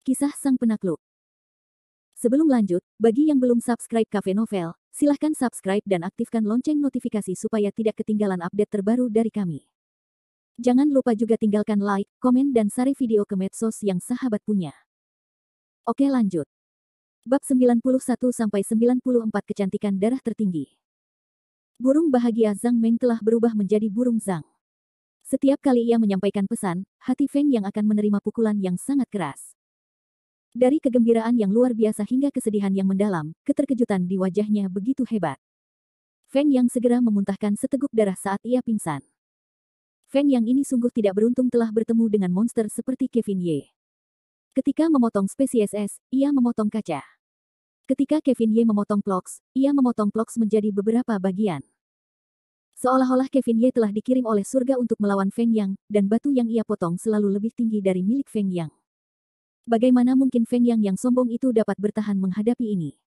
Kisah Sang Penakluk. Sebelum lanjut, bagi yang belum subscribe Cafe Novel, silahkan subscribe dan aktifkan lonceng notifikasi supaya tidak ketinggalan update terbaru dari kami. Jangan lupa juga tinggalkan like, komen dan share video ke medsos yang sahabat punya. Oke lanjut. Bab 91-94 Kecantikan Darah Tertinggi. Burung bahagia Zhang Meng telah berubah menjadi burung Zhang. Setiap kali ia menyampaikan pesan, hati Feng Yang akan menerima pukulan yang sangat keras. Dari kegembiraan yang luar biasa hingga kesedihan yang mendalam, keterkejutan di wajahnya begitu hebat. Feng Yang segera memuntahkan seteguk darah saat ia pingsan. Feng Yang ini sungguh tidak beruntung telah bertemu dengan monster seperti Kevin Ye. Ketika memotong spesies es, ia memotong kaca. Ketika Kevin Ye memotong Plox, ia memotong Plox menjadi beberapa bagian. Seolah-olah Kevin Ye telah dikirim oleh surga untuk melawan Feng Yang, dan batu yang ia potong selalu lebih tinggi dari milik Feng Yang. Bagaimana mungkin Feng Yang yang sombong itu dapat bertahan menghadapi ini?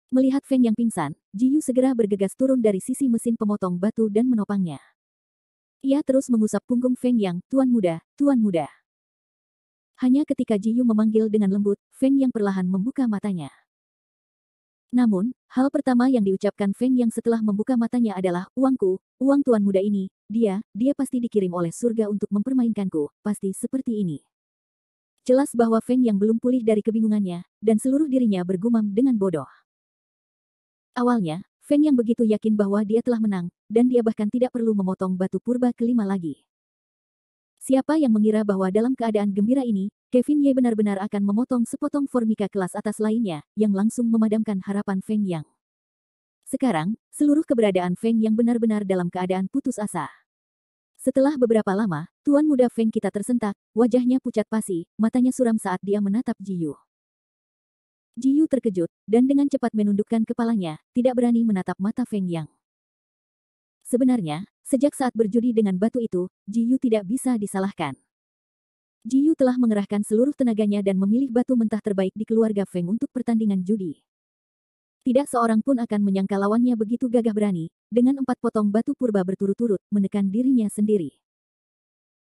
Melihat Feng Yang pingsan, Ji Yu segera bergegas turun dari sisi mesin pemotong batu dan menopangnya. Ia terus mengusap punggung Feng Yang, "Tuan muda, Tuan muda." Hanya ketika Ji Yu memanggil dengan lembut, Feng Yang perlahan membuka matanya. Namun, hal pertama yang diucapkan Feng Yang setelah membuka matanya adalah, "Uangku, uang tuan muda ini, dia pasti dikirim oleh surga untuk mempermainkanku, pasti seperti ini." Jelas bahwa Feng Yang belum pulih dari kebingungannya, dan seluruh dirinya bergumam dengan bodoh. Awalnya, Feng Yang begitu yakin bahwa dia telah menang, dan dia bahkan tidak perlu memotong batu purba kelima lagi. Siapa yang mengira bahwa dalam keadaan gembira ini, Kevin Ye benar-benar akan memotong sepotong formika kelas atas lainnya, yang langsung memadamkan harapan Feng Yang. Sekarang, seluruh keberadaan Feng Yang benar-benar dalam keadaan putus asa. Setelah beberapa lama, tuan muda Feng kita tersentak, wajahnya pucat pasi, matanya suram saat dia menatap Ji Yu. Ji Yu terkejut, dan dengan cepat menundukkan kepalanya, tidak berani menatap mata Feng Yang. Sebenarnya, sejak saat berjudi dengan batu itu, Ji Yu tidak bisa disalahkan. Ji Yu telah mengerahkan seluruh tenaganya dan memilih batu mentah terbaik di keluarga Feng untuk pertandingan judi. Tidak seorang pun akan menyangka lawannya begitu gagah berani, dengan 4 potong batu purba berturut-turut, menekan dirinya sendiri.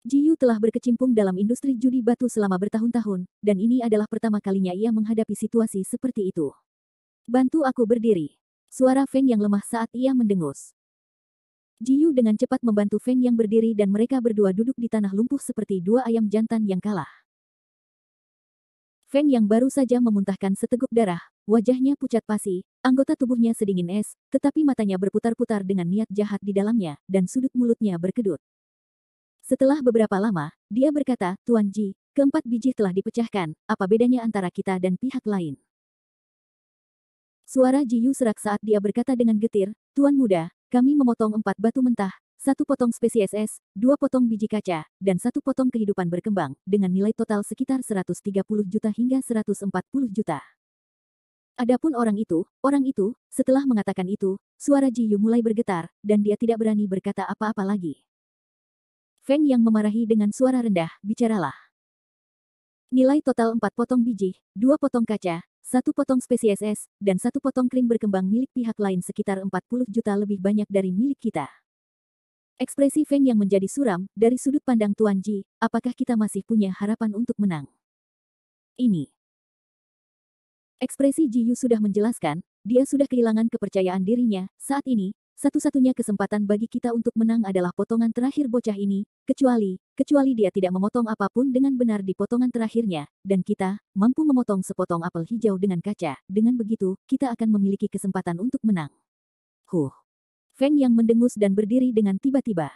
Ji Yu telah berkecimpung dalam industri judi batu selama bertahun-tahun, dan ini adalah pertama kalinya ia menghadapi situasi seperti itu. "Bantu aku berdiri." Suara Feng Yang lemah saat ia mendengus. Ji Yu dengan cepat membantu Feng Yang berdiri dan mereka berdua duduk di tanah lumpuh seperti dua ayam jantan yang kalah. Feng Yang baru saja memuntahkan seteguk darah, wajahnya pucat pasi, anggota tubuhnya sedingin es, tetapi matanya berputar-putar dengan niat jahat di dalamnya, dan sudut mulutnya berkedut. Setelah beberapa lama, dia berkata, "Tuan Ji, keempat biji telah dipecahkan, apa bedanya antara kita dan pihak lain?" Suara Ji Yu serak saat dia berkata dengan getir, "Tuan muda, kami memotong 4 batu mentah, 1 potong spesies es, 2 potong biji kaca, dan 1 potong kehidupan berkembang, dengan nilai total sekitar 130 juta hingga 140 juta. Adapun orang itu, setelah mengatakan itu, suara Ji Yu mulai bergetar, dan dia tidak berani berkata apa-apa lagi. Feng Yang memarahi dengan suara rendah, "Bicaralah." Nilai total 4 potong biji, 2 potong kaca, 1 potong spesies es, dan 1 potong krim berkembang milik pihak lain sekitar 40 juta lebih banyak dari milik kita. Ekspresi Feng Yang menjadi suram, dari sudut pandang Tuan Ji, apakah kita masih punya harapan untuk menang? Ini. Ekspresi Ji Yu sudah menjelaskan, dia sudah kehilangan kepercayaan dirinya, saat ini, satu-satunya kesempatan bagi kita untuk menang adalah potongan terakhir bocah ini, kecuali dia tidak memotong apapun dengan benar di potongan terakhirnya, dan kita mampu memotong sepotong apel hijau dengan kaca, dengan begitu, kita akan memiliki kesempatan untuk menang. Feng Yang mendengus dan berdiri dengan tiba-tiba.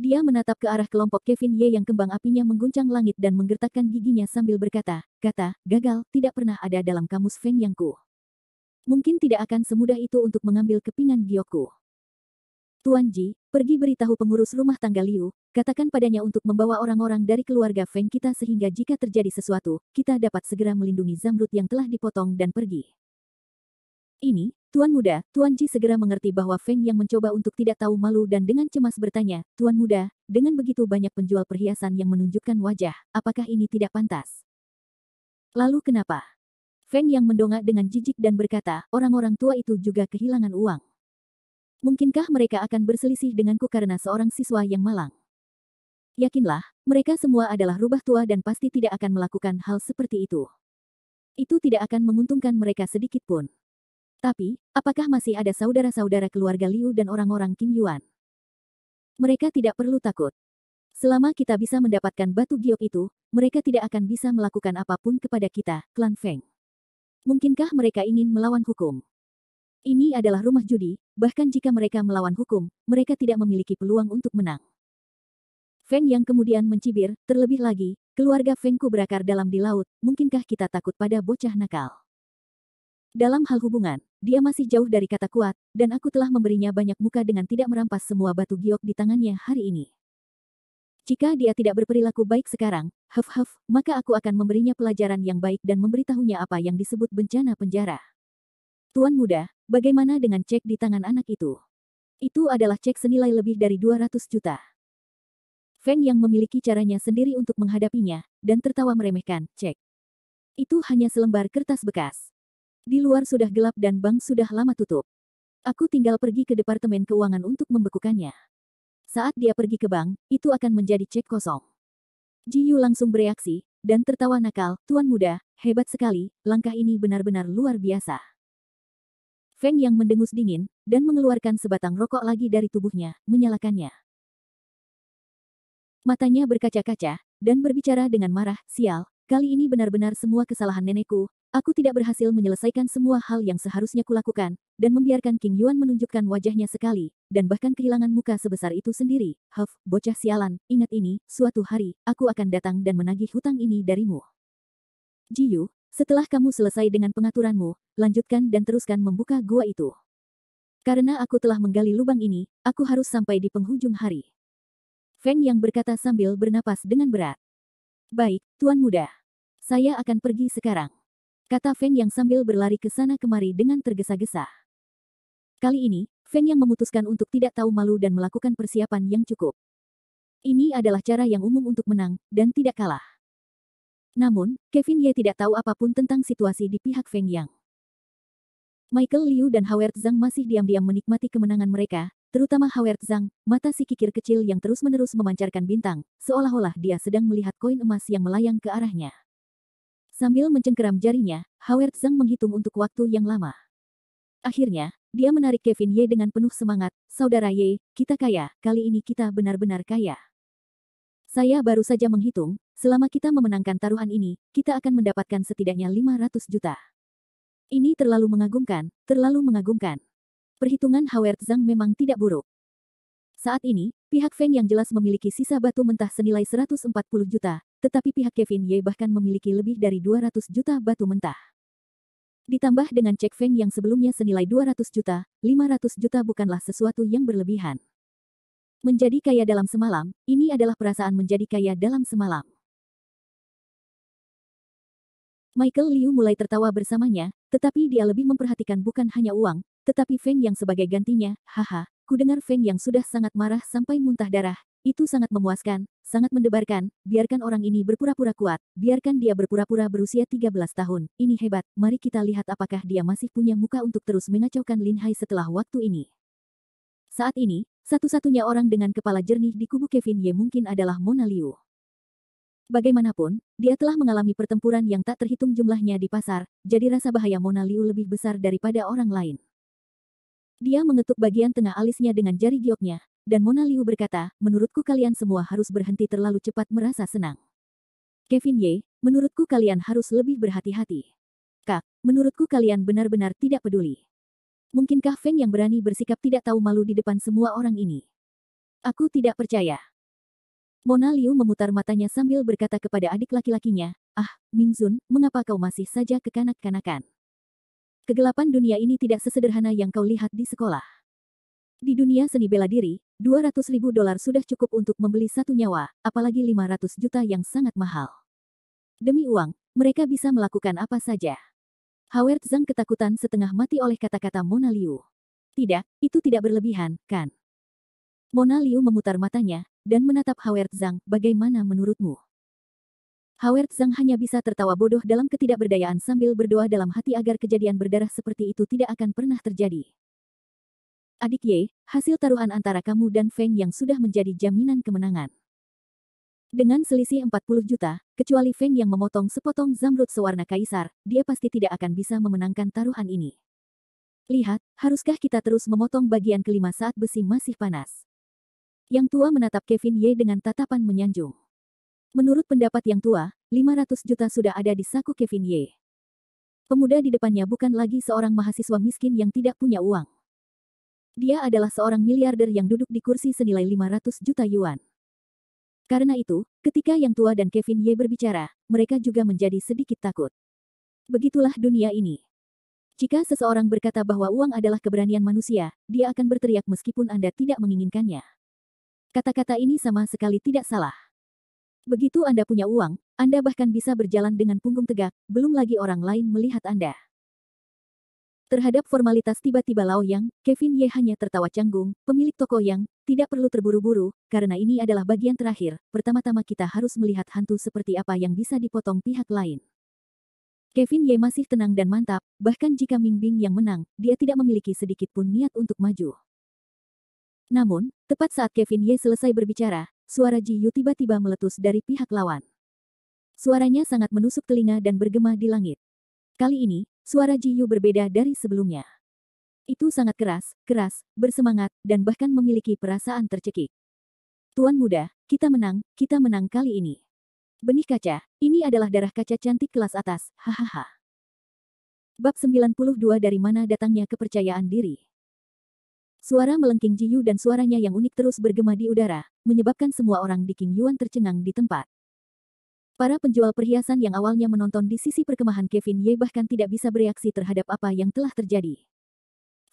Dia menatap ke arah kelompok Kevin Ye yang kembang apinya mengguncang langit dan menggertakkan giginya sambil berkata, "Gagal, tidak pernah ada dalam kamus Feng Yangku. Mungkin tidak akan semudah itu untuk mengambil kepingan giokku. Tuan Ji, pergi beritahu pengurus rumah tangga Liu, katakan padanya untuk membawa orang-orang dari keluarga Feng kita sehingga jika terjadi sesuatu, kita dapat segera melindungi zamrud yang telah dipotong dan pergi." Ini, Tuan muda, Tuan Ji segera mengerti bahwa Feng Yang mencoba untuk tidak tahu malu dan dengan cemas bertanya, "Tuan muda, dengan begitu banyak penjual perhiasan yang menunjukkan wajah, apakah ini tidak pantas?" "Lalu kenapa?" Feng Yang mendongak dengan jijik dan berkata, "Orang-orang tua itu juga kehilangan uang. Mungkinkah mereka akan berselisih denganku karena seorang siswa yang malang?" Yakinlah, mereka semua adalah rubah tua dan pasti tidak akan melakukan hal seperti itu. Itu tidak akan menguntungkan mereka sedikit pun. Tapi, apakah masih ada saudara-saudara keluarga Liu dan orang-orang Qing Yuan? Mereka tidak perlu takut. Selama kita bisa mendapatkan batu giok itu, mereka tidak akan bisa melakukan apapun kepada kita, klan Feng. Mungkinkah mereka ingin melawan hukum? Ini adalah rumah judi, bahkan jika mereka melawan hukum, mereka tidak memiliki peluang untuk menang. Feng yang kemudian mencibir, terlebih lagi, keluarga Fengku berakar dalam di laut, mungkinkah kita takut pada bocah nakal? Dalam hal hubungan, dia masih jauh dari kata kuat, dan aku telah memberinya banyak muka dengan tidak merampas semua batu giok di tangannya hari ini. Jika dia tidak berperilaku baik sekarang, maka aku akan memberinya pelajaran yang baik dan memberitahunya apa yang disebut bencana penjara. Tuan muda, bagaimana dengan cek di tangan anak itu? Itu adalah cek senilai lebih dari 200 juta. Feng yang memiliki caranya sendiri untuk menghadapinya, dan tertawa meremehkan, cek. Itu hanya selembar kertas bekas. Di luar sudah gelap dan bank sudah lama tutup. Aku tinggal pergi ke Departemen Keuangan untuk membekukannya. Saat dia pergi ke bank, itu akan menjadi cek kosong. Ji Yu langsung bereaksi, dan tertawa nakal, Tuan muda, hebat sekali, langkah ini benar-benar luar biasa. Feng yang mendengus dingin, dan mengeluarkan sebatang rokok lagi dari tubuhnya, menyalakannya. Matanya berkaca-kaca, dan berbicara dengan marah, sial, kali ini benar-benar semua kesalahan nenekku, aku tidak berhasil menyelesaikan semua hal yang seharusnya kulakukan, dan membiarkan King Yuan menunjukkan wajahnya sekali, dan bahkan kehilangan muka sebesar itu sendiri. Bocah sialan, ingat ini, suatu hari, aku akan datang dan menagih hutang ini darimu. Ji Yu, setelah kamu selesai dengan pengaturanmu, lanjutkan dan teruskan membuka gua itu. Karena aku telah menggali lubang ini, aku harus sampai di penghujung hari. Feng yang berkata sambil bernapas dengan berat. Baik, Tuan muda. Saya akan pergi sekarang. Kata Feng yang sambil berlari ke sana kemari dengan tergesa-gesa. Kali ini, Feng yang memutuskan untuk tidak tahu malu dan melakukan persiapan yang cukup. Ini adalah cara yang umum untuk menang, dan tidak kalah. Namun, Kevin Ye tidak tahu apapun tentang situasi di pihak Feng Yang. Michael Liu dan Howard Zhang masih diam-diam menikmati kemenangan mereka, terutama Howard Zhang, mata si kikir kecil yang terus-menerus memancarkan bintang, seolah-olah dia sedang melihat koin emas yang melayang ke arahnya. Sambil mencengkeram jarinya, Howard Zhang menghitung untuk waktu yang lama. Akhirnya, dia menarik Kevin Ye dengan penuh semangat, Saudara Ye, kita kaya, kali ini kita benar-benar kaya. Saya baru saja menghitung, selama kita memenangkan taruhan ini, kita akan mendapatkan setidaknya 500 juta. Ini terlalu mengagumkan, terlalu mengagumkan. Perhitungan Howard Zhang memang tidak buruk. Saat ini, pihak Feng yang jelas memiliki sisa batu mentah senilai 140 juta, tetapi pihak Kevin Ye bahkan memiliki lebih dari 200 juta batu mentah. Ditambah dengan cek Feng yang sebelumnya senilai 200 juta, 500 juta bukanlah sesuatu yang berlebihan. Menjadi kaya dalam semalam, ini adalah perasaan menjadi kaya dalam semalam. Michael Liu mulai tertawa bersamanya, tetapi dia lebih memperhatikan bukan hanya uang, tetapi Feng yang sebagai gantinya. Ku dengar Feng yang sudah sangat marah sampai muntah darah. Itu sangat memuaskan, sangat mendebarkan, biarkan orang ini berpura-pura kuat, biarkan dia berpura-pura berusia 13 tahun, ini hebat, mari kita lihat apakah dia masih punya muka untuk terus mengacaukan Lin Hai setelah waktu ini. Saat ini, satu-satunya orang dengan kepala jernih di kubu Kevin Ye mungkin adalah Mona Liu. Bagaimanapun, dia telah mengalami pertempuran yang tak terhitung jumlahnya di pasar, jadi rasa bahaya Mona Liu lebih besar daripada orang lain. Dia mengetuk bagian tengah alisnya dengan jari gioknya, dan Mona Liu berkata, menurutku kalian semua harus berhenti terlalu cepat merasa senang. Kevin Ye, menurutku kalian harus lebih berhati-hati. Kak, menurutku kalian benar-benar tidak peduli. Mungkinkah Feng yang berani bersikap tidak tahu malu di depan semua orang ini? Aku tidak percaya. Mona Liu memutar matanya sambil berkata kepada adik laki-lakinya, Mingzun, mengapa kau masih saja kekanak-kanakan? Kegelapan dunia ini tidak sesederhana yang kau lihat di sekolah. Di dunia seni bela diri, 200.000 dolar sudah cukup untuk membeli satu nyawa, apalagi 500 juta yang sangat mahal. Demi uang, mereka bisa melakukan apa saja. Howard Zhang ketakutan setengah mati oleh kata-kata Mona Liu. Tidak, itu tidak berlebihan, kan? Mona Liu memutar matanya, dan menatap Howard Zhang, bagaimana menurutmu? Howard Zhang hanya bisa tertawa bodoh dalam ketidakberdayaan sambil berdoa dalam hati agar kejadian berdarah seperti itu tidak akan pernah terjadi. Adik Ye, hasil taruhan antara kamu dan Feng yang sudah menjadi jaminan kemenangan. Dengan selisih 40 juta, kecuali Feng yang memotong sepotong zamrud sewarna kaisar, dia pasti tidak akan bisa memenangkan taruhan ini. Lihat, haruskah kita terus memotong bagian kelima saat besi masih panas? Yang tua menatap Kevin Ye dengan tatapan menyanjung. Menurut pendapat yang tua, 500 juta sudah ada di saku Kevin Ye. Pemuda di depannya bukan lagi seorang mahasiswa miskin yang tidak punya uang. Dia adalah seorang miliarder yang duduk di kursi senilai 500 juta yuan. Karena itu, ketika yang tua dan Kevin Ye berbicara, mereka juga menjadi sedikit takut. Begitulah dunia ini. Jika seseorang berkata bahwa uang adalah keberanian manusia, dia akan berteriak meskipun Anda tidak menginginkannya. Kata-kata ini sama sekali tidak salah. Begitu Anda punya uang, Anda bahkan bisa berjalan dengan punggung tegak, belum lagi orang lain melihat Anda. Terhadap formalitas tiba-tiba Lao Yang, Kevin Ye hanya tertawa canggung, pemilik toko Yang, tidak perlu terburu-buru, karena ini adalah bagian terakhir, pertama-tama kita harus melihat hantu seperti apa yang bisa dipotong pihak lain. Kevin Ye masih tenang dan mantap, bahkan jika Ming Bing yang menang, dia tidak memiliki sedikit pun niat untuk maju. Namun, tepat saat Kevin Ye selesai berbicara, suara Ji Yu tiba-tiba meletus dari pihak lawan. Suaranya sangat menusuk telinga dan bergema di langit. Kali ini, suara Ji Yu berbeda dari sebelumnya. Itu sangat keras, bersemangat, dan bahkan memiliki perasaan tercekik. Tuan muda, kita menang kali ini. Benih kaca, ini adalah darah kaca cantik kelas atas, hahaha. Bab 92 dari mana datangnya kepercayaan diri. Suara melengking Ji Yu dan suaranya yang unik terus bergema di udara, menyebabkan semua orang di King Yuan tercengang di tempat. Para penjual perhiasan yang awalnya menonton di sisi perkemahan Kevin Ye bahkan tidak bisa bereaksi terhadap apa yang telah terjadi.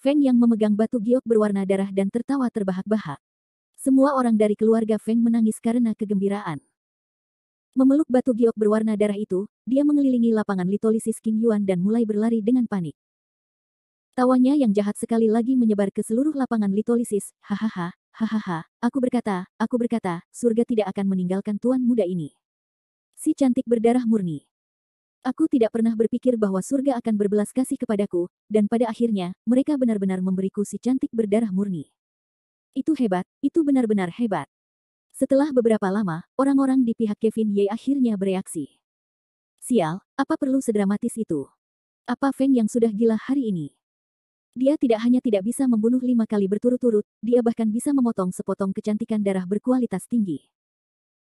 Feng yang memegang batu giok berwarna darah dan tertawa terbahak-bahak. Semua orang dari keluarga Feng menangis karena kegembiraan. Memeluk batu giok berwarna darah itu, dia mengelilingi lapangan litolisis King Yuan dan mulai berlari dengan panik. Tawanya yang jahat sekali lagi menyebar ke seluruh lapangan litolisis, hahaha, hahaha, aku berkata, surga tidak akan meninggalkan tuan muda ini. Si cantik berdarah murni. Aku tidak pernah berpikir bahwa surga akan berbelas kasih kepadaku, dan pada akhirnya, mereka benar-benar memberiku si cantik berdarah murni. Itu hebat, itu benar-benar hebat. Setelah beberapa lama, orang-orang di pihak Kevin Ye akhirnya bereaksi. Sial, apa perlu sedramatis itu? Apa Feng yang sudah gila hari ini? Dia tidak hanya tidak bisa membunuh 5 kali berturut-turut, dia bahkan bisa memotong sepotong kecantikan darah berkualitas tinggi.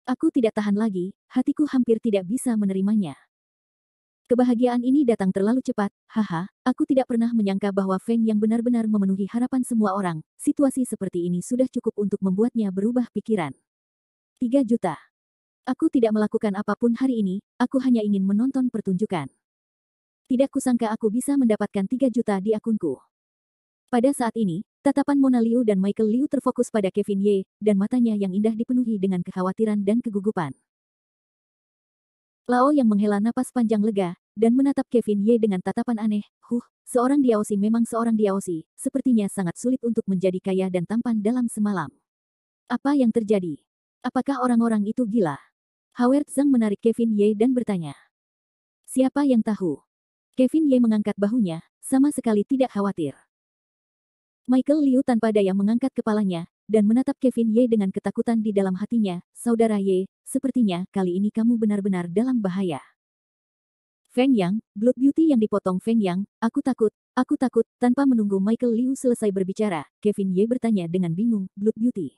Aku tidak tahan lagi, hatiku hampir tidak bisa menerimanya. Kebahagiaan ini datang terlalu cepat, haha, aku tidak pernah menyangka bahwa Feng yang benar-benar memenuhi harapan semua orang, situasi seperti ini sudah cukup untuk membuatnya berubah pikiran. 3 juta. Aku tidak melakukan apapun hari ini, aku hanya ingin menonton pertunjukan. Tidak kusangka aku bisa mendapatkan 3 juta di akunku. Pada saat ini, tatapan Mona Liu dan Michael Liu terfokus pada Kevin Ye, dan matanya yang indah dipenuhi dengan kekhawatiran dan kegugupan. Lao yang menghela napas panjang lega, dan menatap Kevin Ye dengan tatapan aneh, seorang Diaosi memang seorang Diaosi, sepertinya sangat sulit untuk menjadi kaya dan tampan dalam semalam. Apa yang terjadi? Apakah orang-orang itu gila? Howard Zhang menarik Kevin Ye dan bertanya. Siapa yang tahu? Kevin Ye mengangkat bahunya, sama sekali tidak khawatir. Michael Liu tanpa daya mengangkat kepalanya, dan menatap Kevin Ye dengan ketakutan di dalam hatinya, Saudara Ye, sepertinya kali ini kamu benar-benar dalam bahaya. Feng Yang, Blood Beauty yang dipotong Feng Yang, aku takut, tanpa menunggu Michael Liu selesai berbicara, Kevin Ye bertanya dengan bingung, Blood Beauty.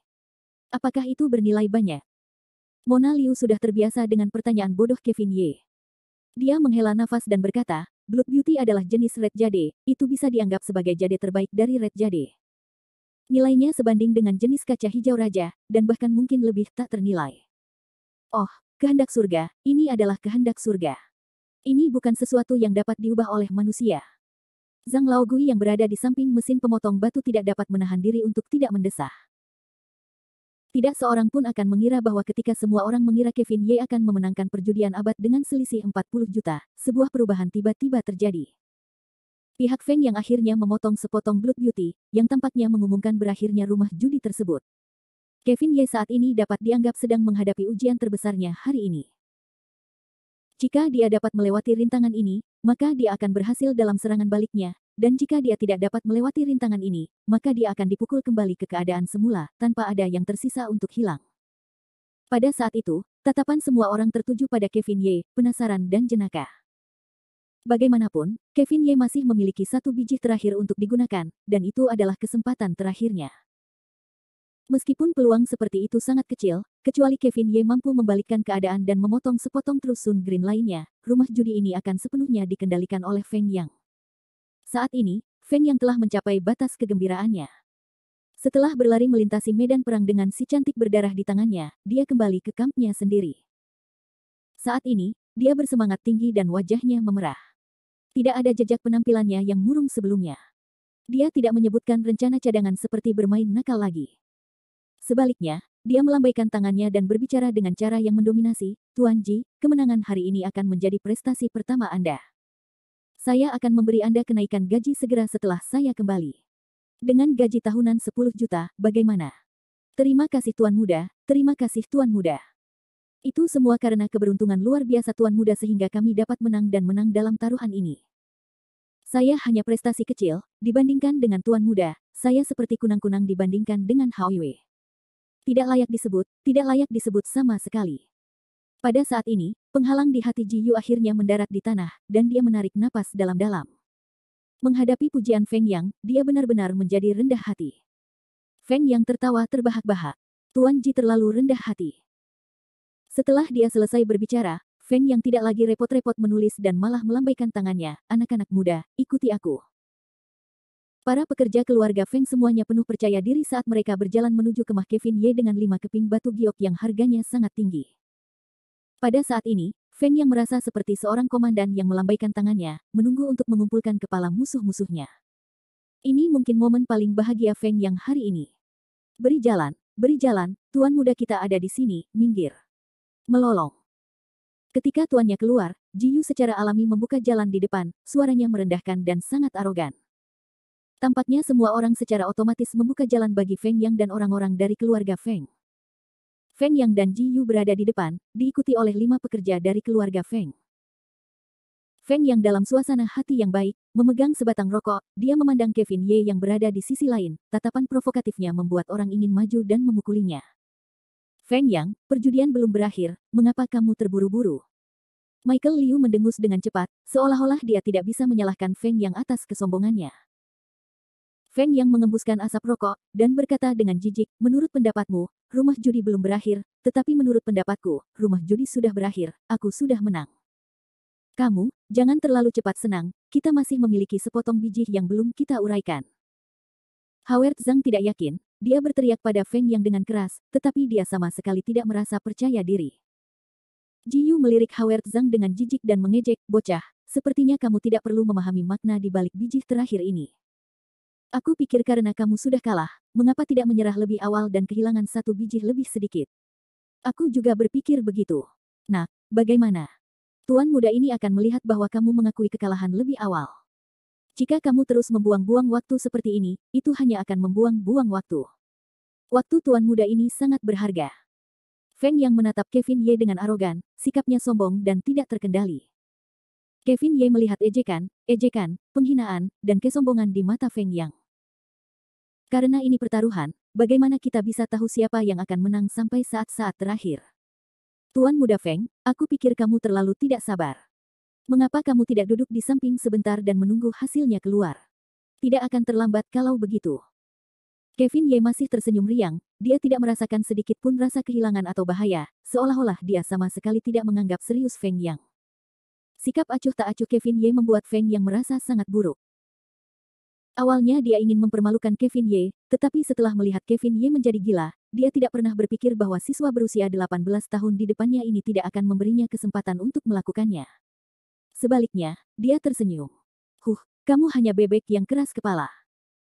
Apakah itu bernilai banyak? Mona Liu sudah terbiasa dengan pertanyaan bodoh Kevin Ye. Dia menghela nafas dan berkata, Blood Beauty adalah jenis Red Jade, itu bisa dianggap sebagai jade terbaik dari Red Jade. Nilainya sebanding dengan jenis kaca hijau raja, dan bahkan mungkin lebih tak ternilai. Oh, kehendak surga, ini adalah kehendak surga. Ini bukan sesuatu yang dapat diubah oleh manusia. Zhang Laogui yang berada di samping mesin pemotong batu tidak dapat menahan diri untuk tidak mendesah. Tidak seorang pun akan mengira bahwa ketika semua orang mengira Kevin Ye akan memenangkan perjudian abad dengan selisih 40 juta, sebuah perubahan tiba-tiba terjadi. Pihak Feng yang akhirnya memotong sepotong Blood Beauty, yang tampaknya mengumumkan berakhirnya rumah judi tersebut. Kevin Ye saat ini dapat dianggap sedang menghadapi ujian terbesarnya hari ini. Jika dia dapat melewati rintangan ini, maka dia akan berhasil dalam serangan baliknya, dan jika dia tidak dapat melewati rintangan ini, maka dia akan dipukul kembali ke keadaan semula, tanpa ada yang tersisa untuk hilang. Pada saat itu, tatapan semua orang tertuju pada Kevin Ye, penasaran dan jenaka. Bagaimanapun, Kevin Ye masih memiliki satu biji terakhir untuk digunakan, dan itu adalah kesempatan terakhirnya. Meskipun peluang seperti itu sangat kecil, kecuali Kevin Ye mampu membalikkan keadaan dan memotong sepotong terus Sun Green lainnya, rumah judi ini akan sepenuhnya dikendalikan oleh Feng Yang. Saat ini, Feng Yang telah mencapai batas kegembiraannya. Setelah berlari melintasi medan perang dengan si cantik berdarah di tangannya, dia kembali ke kampnya sendiri. Saat ini, dia bersemangat tinggi dan wajahnya memerah. Tidak ada jejak penampilannya yang murung sebelumnya. Dia tidak menyebutkan rencana cadangan seperti bermain nakal lagi. Sebaliknya, dia melambaikan tangannya dan berbicara dengan cara yang mendominasi, Tuan Ji, kemenangan hari ini akan menjadi prestasi pertama Anda. Saya akan memberi Anda kenaikan gaji segera setelah saya kembali. Dengan gaji tahunan 10 juta, bagaimana? Terima kasih Tuan Muda, terima kasih Tuan Muda. Itu semua karena keberuntungan luar biasa Tuan Muda sehingga kami dapat menang dan menang dalam taruhan ini. Saya hanya prestasi kecil, dibandingkan dengan Tuan Muda, saya seperti kunang-kunang dibandingkan dengan Hao Yue. Tidak layak disebut sama sekali. Pada saat ini, penghalang di hati Ji Yu akhirnya mendarat di tanah, dan dia menarik napas dalam-dalam. Menghadapi pujian Feng Yang, dia benar-benar menjadi rendah hati. Feng Yang tertawa terbahak-bahak. Tuan Ji terlalu rendah hati. Setelah dia selesai berbicara, Feng Yang tidak lagi repot-repot menulis dan malah melambaikan tangannya, anak-anak muda, ikuti aku. Para pekerja keluarga Feng semuanya penuh percaya diri saat mereka berjalan menuju kemah Kevin Ye dengan 5 keping batu giok yang harganya sangat tinggi. Pada saat ini, Feng Yang merasa seperti seorang komandan yang melambaikan tangannya, menunggu untuk mengumpulkan kepala musuh-musuhnya. Ini mungkin momen paling bahagia Feng Yang hari ini. Beri jalan, Tuan Muda kita ada di sini, minggir. Melolong. Ketika tuannya keluar, Ji Yu secara alami membuka jalan di depan, suaranya merendahkan dan sangat arogan. Tampaknya semua orang secara otomatis membuka jalan bagi Feng Yang dan orang-orang dari keluarga Feng. Feng Yang dan Ji Yu berada di depan, diikuti oleh 5 pekerja dari keluarga Feng. Feng Yang dalam suasana hati yang baik, memegang sebatang rokok, dia memandang Kevin Ye yang berada di sisi lain, tatapan provokatifnya membuat orang ingin maju dan memukulinya. Feng Yang, perjudian belum berakhir, mengapa kamu terburu-buru? Michael Liu mendengus dengan cepat, seolah-olah dia tidak bisa menyalahkan Feng Yang atas kesombongannya. Feng Yang mengembuskan asap rokok, dan berkata dengan jijik, menurut pendapatmu, rumah judi belum berakhir, tetapi menurut pendapatku, rumah judi sudah berakhir, aku sudah menang. Kamu, jangan terlalu cepat senang, kita masih memiliki sepotong biji yang belum kita uraikan. Howard Zhang tidak yakin, dia berteriak pada Feng Yang dengan keras, tetapi dia sama sekali tidak merasa percaya diri. Ji Yu melirik Howard Zhang dengan jijik dan mengejek, bocah, sepertinya kamu tidak perlu memahami makna di balik biji terakhir ini. Aku pikir karena kamu sudah kalah, mengapa tidak menyerah lebih awal dan kehilangan satu biji lebih sedikit? Aku juga berpikir begitu. Nah, bagaimana? Tuan muda ini akan melihat bahwa kamu mengakui kekalahan lebih awal. Jika kamu terus membuang-buang waktu seperti ini, itu hanya akan membuang-buang waktu. Waktu tuan muda ini sangat berharga. Feng Yang menatap Kevin Ye dengan arogan, sikapnya sombong dan tidak terkendali. Kevin Ye melihat ejekan, penghinaan, dan kesombongan di mata Feng Yang. Karena ini pertaruhan, bagaimana kita bisa tahu siapa yang akan menang sampai saat-saat terakhir? Tuan Muda Feng, aku pikir kamu terlalu tidak sabar. Mengapa kamu tidak duduk di samping sebentar dan menunggu hasilnya keluar? Tidak akan terlambat kalau begitu. Kevin Ye masih tersenyum riang, dia tidak merasakan sedikit pun rasa kehilangan atau bahaya, seolah-olah dia sama sekali tidak menganggap serius Feng Yang. Sikap acuh tak acuh Kevin Ye membuat Feng Yang merasa sangat buruk. Awalnya dia ingin mempermalukan Kevin Ye, tetapi setelah melihat Kevin Ye menjadi gila, dia tidak pernah berpikir bahwa siswa berusia 18 tahun di depannya ini tidak akan memberinya kesempatan untuk melakukannya. Sebaliknya, dia tersenyum. Kamu hanya bebek yang keras kepala.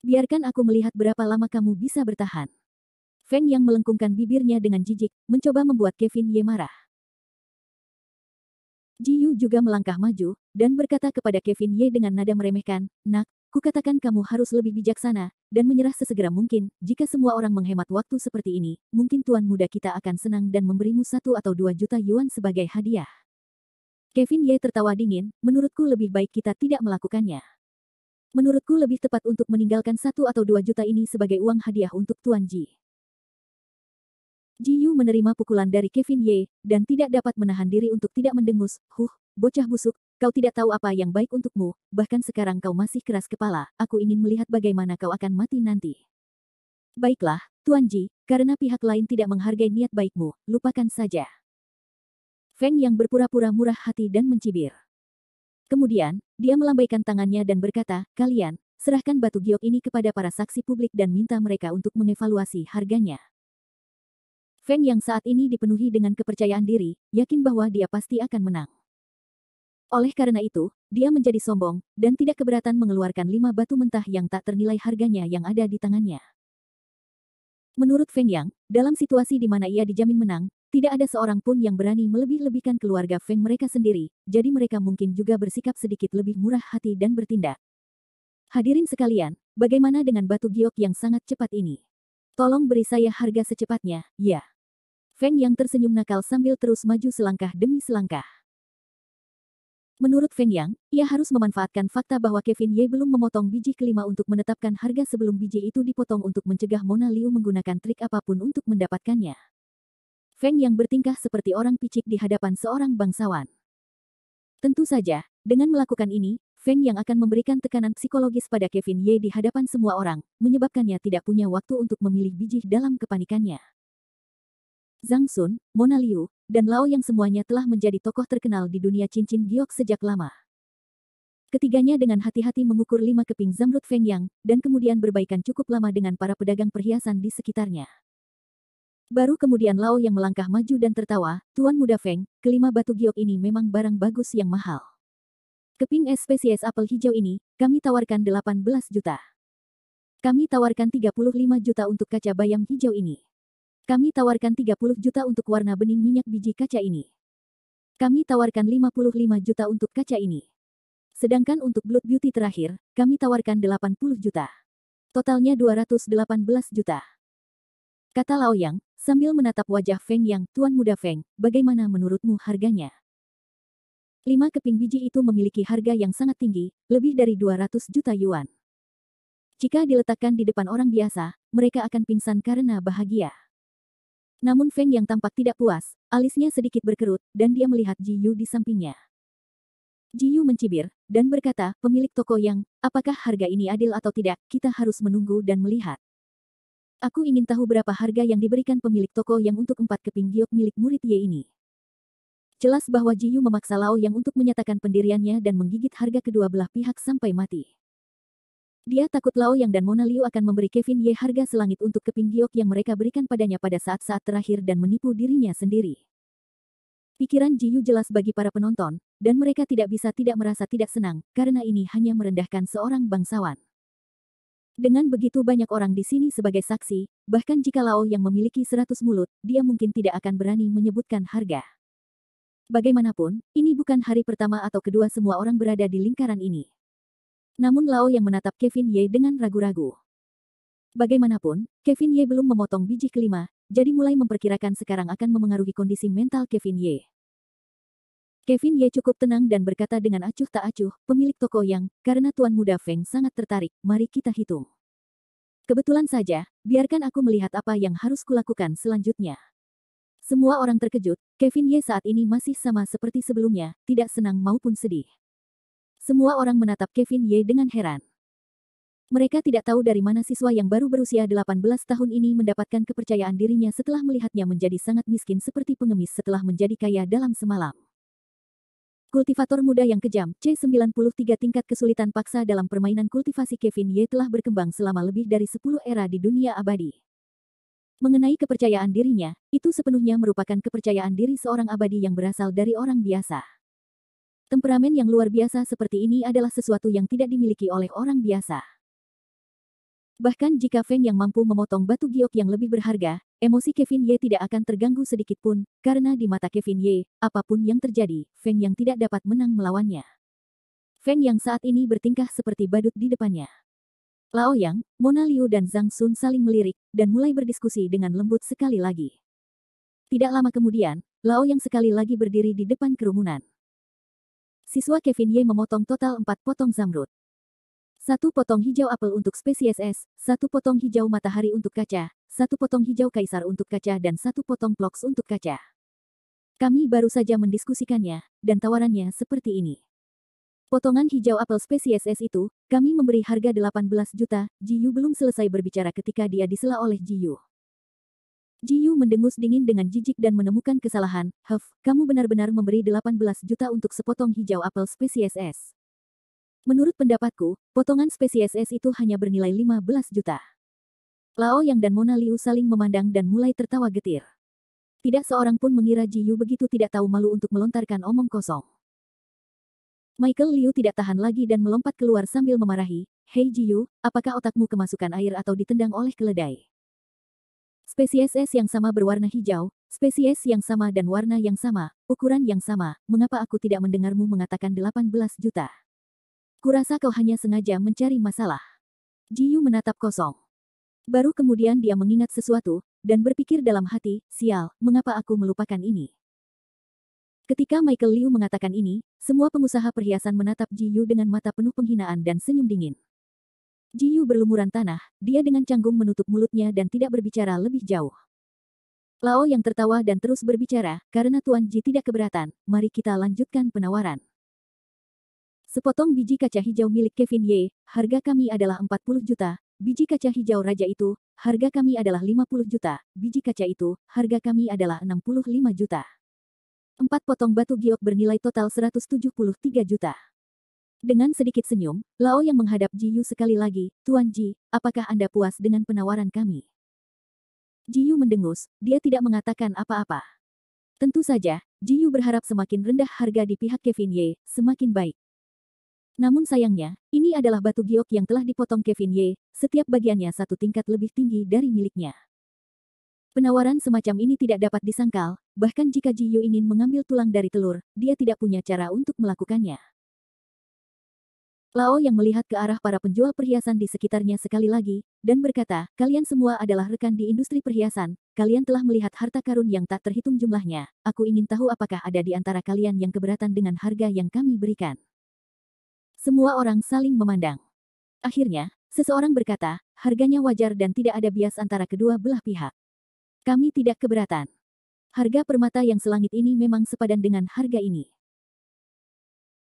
Biarkan aku melihat berapa lama kamu bisa bertahan. Feng Yang melengkungkan bibirnya dengan jijik, mencoba membuat Kevin Ye marah. Ji Yu juga melangkah maju, dan berkata kepada Kevin Ye dengan nada meremehkan, nak, kukatakan kamu harus lebih bijaksana, dan menyerah sesegera mungkin, jika semua orang menghemat waktu seperti ini, mungkin tuan muda kita akan senang dan memberimu 1 atau 2 juta yuan sebagai hadiah. Kevin Ye tertawa dingin, menurutku lebih baik kita tidak melakukannya. Menurutku lebih tepat untuk meninggalkan 1 atau 2 juta ini sebagai uang hadiah untuk Tuan Ji. Ji Yu menerima pukulan dari Kevin Ye, dan tidak dapat menahan diri untuk tidak mendengus. Bocah busuk, kau tidak tahu apa yang baik untukmu, bahkan sekarang kau masih keras kepala, aku ingin melihat bagaimana kau akan mati nanti. Baiklah, Tuan Ji, karena pihak lain tidak menghargai niat baikmu, lupakan saja. Feng yang berpura-pura murah hati dan mencibir. Kemudian, dia melambaikan tangannya dan berkata, kalian, serahkan batu giok ini kepada para saksi publik dan minta mereka untuk mengevaluasi harganya. Feng yang saat ini dipenuhi dengan kepercayaan diri, yakin bahwa dia pasti akan menang. Oleh karena itu, dia menjadi sombong, dan tidak keberatan mengeluarkan 5 batu mentah yang tak ternilai harganya yang ada di tangannya. Menurut Feng Yang, dalam situasi di mana ia dijamin menang, tidak ada seorang pun yang berani melebih-lebihkan keluarga Feng mereka sendiri, jadi mereka mungkin juga bersikap sedikit lebih murah hati dan bertindak. Hadirin sekalian, bagaimana dengan batu giok yang sangat cepat ini? Tolong beri saya harga secepatnya, ya. Feng Yang tersenyum nakal sambil terus maju selangkah demi selangkah. Menurut Feng Yang, ia harus memanfaatkan fakta bahwa Kevin Ye belum memotong biji kelima untuk menetapkan harga sebelum biji itu dipotong untuk mencegah Mona Liu menggunakan trik apapun untuk mendapatkannya. Feng Yang bertingkah seperti orang picik di hadapan seorang bangsawan. Tentu saja, dengan melakukan ini, Feng Yang akan memberikan tekanan psikologis pada Kevin Ye di hadapan semua orang, menyebabkannya tidak punya waktu untuk memilih biji dalam kepanikannya. Zhang Sun, Mona Liu, dan Lao yang semuanya telah menjadi tokoh terkenal di dunia cincin giok sejak lama. Ketiganya dengan hati-hati mengukur 5 keping zamrud Feng Yang, dan kemudian berbaikan cukup lama dengan para pedagang perhiasan di sekitarnya. Baru kemudian Lao yang melangkah maju dan tertawa, Tuan Muda Feng, kelima batu giok ini memang barang bagus yang mahal. Keping es spesies apel hijau ini, kami tawarkan 18 juta. Kami tawarkan 35 juta untuk kaca bayam hijau ini. Kami tawarkan 30 juta untuk warna bening minyak biji kaca ini. Kami tawarkan 55 juta untuk kaca ini. Sedangkan untuk Blood Beauty terakhir, kami tawarkan 80 juta. Totalnya 218 juta. Kata Lao Yang, sambil menatap wajah Feng Yang, Tuan Muda Feng, bagaimana menurutmu harganya? 5 keping biji itu memiliki harga yang sangat tinggi, lebih dari 200 juta yuan. Jika diletakkan di depan orang biasa, mereka akan pingsan karena bahagia. Namun Feng Yang tampak tidak puas, alisnya sedikit berkerut, dan dia melihat Ji Yu di sampingnya. Ji Yu mencibir, dan berkata, pemilik toko Yang, apakah harga ini adil atau tidak, kita harus menunggu dan melihat. Aku ingin tahu berapa harga yang diberikan pemilik toko Yang untuk 4 keping giok milik murid Ye ini. Jelas bahwa Ji Yu memaksa Lao Yang untuk menyatakan pendiriannya dan menggigit harga kedua belah pihak sampai mati. Dia takut Lao Yang dan Mona Liu akan memberi Kevin Ye harga selangit untuk keping giok yang mereka berikan padanya pada saat-saat terakhir dan menipu dirinya sendiri. Pikiran Ji Yu jelas bagi para penonton, dan mereka tidak bisa tidak merasa tidak senang, karena ini hanya merendahkan seorang bangsawan. Dengan begitu banyak orang di sini sebagai saksi, bahkan jika Lao Yang memiliki 100 mulut, dia mungkin tidak akan berani menyebutkan harga. Bagaimanapun, ini bukan hari pertama atau kedua semua orang berada di lingkaran ini. Namun Lao Yang menatap Kevin Ye dengan ragu-ragu. Bagaimanapun, Kevin Ye belum memotong biji kelima, jadi mulai memperkirakan sekarang akan memengaruhi kondisi mental Kevin Ye. Kevin Ye cukup tenang dan berkata dengan acuh tak acuh, pemilik toko Yang, karena Tuan Muda Feng sangat tertarik, mari kita hitung. Kebetulan saja, biarkan aku melihat apa yang harus kulakukan selanjutnya. Semua orang terkejut, Kevin Ye saat ini masih sama seperti sebelumnya, tidak senang maupun sedih. Semua orang menatap Kevin Ye dengan heran. Mereka tidak tahu dari mana siswa yang baru berusia 18 tahun ini mendapatkan kepercayaan dirinya setelah melihatnya menjadi sangat miskin seperti pengemis setelah menjadi kaya dalam semalam. Kultivator muda yang kejam, C93 tingkat kesulitan paksa dalam permainan kultivasi Kevin Ye telah berkembang selama lebih dari 10 era di dunia abadi. Mengenai kepercayaan dirinya, itu sepenuhnya merupakan kepercayaan diri seorang abadi yang berasal dari orang biasa. Temperamen yang luar biasa seperti ini adalah sesuatu yang tidak dimiliki oleh orang biasa. Bahkan jika Feng Yang mampu memotong batu giok yang lebih berharga, emosi Kevin Ye tidak akan terganggu sedikit pun, karena di mata Kevin Ye, apapun yang terjadi, Feng Yang tidak dapat menang melawannya. Feng Yang saat ini bertingkah seperti badut di depannya. Lao Yang, Mona Liu dan Zhang Sun saling melirik, dan mulai berdiskusi dengan lembut sekali lagi. Tidak lama kemudian, Lao Yang sekali lagi berdiri di depan kerumunan. Siswa Kevin Ye memotong total 4 potong zamrud. Satu potong hijau apel untuk spesies es, satu potong hijau matahari untuk kaca, satu potong hijau kaisar untuk kaca dan satu potong ploks untuk kaca. Kami baru saja mendiskusikannya, dan tawarannya seperti ini. Potongan hijau apel spesies es itu, kami memberi harga 18 juta, Jiyu belum selesai berbicara ketika dia disela oleh Jiyu. Jiyu mendengus dingin dengan jijik dan menemukan kesalahan, kamu benar-benar memberi 18 juta untuk sepotong hijau apel spesies es. Menurut pendapatku, potongan spesies es itu hanya bernilai 15 juta. Lao Yang dan Mona Liu saling memandang dan mulai tertawa getir. Tidak seorang pun mengira Jiyu begitu tidak tahu malu untuk melontarkan omong kosong. Michael Liu tidak tahan lagi dan melompat keluar sambil memarahi, Hei Jiyu, apakah otakmu kemasukan air atau ditendang oleh keledai? Spesies es yang sama berwarna hijau, spesies yang sama dan warna yang sama, ukuran yang sama, mengapa aku tidak mendengarmu mengatakan 18 juta? Kurasa kau hanya sengaja mencari masalah. Jiyu menatap kosong. Baru kemudian dia mengingat sesuatu, dan berpikir dalam hati, sial, mengapa aku melupakan ini? Ketika Michael Liu mengatakan ini, semua pengusaha perhiasan menatap Jiyu dengan mata penuh penghinaan dan senyum dingin. Jiyu berlumuran tanah, dia dengan canggung menutup mulutnya dan tidak berbicara lebih jauh. Lao yang tertawa dan terus berbicara, karena Tuan Ji tidak keberatan, mari kita lanjutkan penawaran. Sepotong biji kaca hijau milik Kevin Ye, harga kami adalah 40 juta, biji kaca hijau raja itu, harga kami adalah 50 juta, biji kaca itu, harga kami adalah 65 juta. 4 potong batu giok bernilai total 173 juta. Dengan sedikit senyum, Lao yang menghadap Jiyu sekali lagi, Tuan Ji, apakah Anda puas dengan penawaran kami? Jiyu mendengus, dia tidak mengatakan apa-apa. Tentu saja, Jiyu berharap semakin rendah harga di pihak Kevin Ye, semakin baik. Namun sayangnya, ini adalah batu giok yang telah dipotong Kevin Ye, setiap bagiannya satu tingkat lebih tinggi dari miliknya. Penawaran semacam ini tidak dapat disangkal, bahkan jika Jiyu ingin mengambil tulang dari telur, dia tidak punya cara untuk melakukannya. Lao yang melihat ke arah para penjual perhiasan di sekitarnya sekali lagi, dan berkata, kalian semua adalah rekan di industri perhiasan, kalian telah melihat harta karun yang tak terhitung jumlahnya, aku ingin tahu apakah ada di antara kalian yang keberatan dengan harga yang kami berikan. Semua orang saling memandang. Akhirnya, seseorang berkata, harganya wajar dan tidak ada bias antara kedua belah pihak. Kami tidak keberatan. Harga permata yang selangit ini memang sepadan dengan harga ini.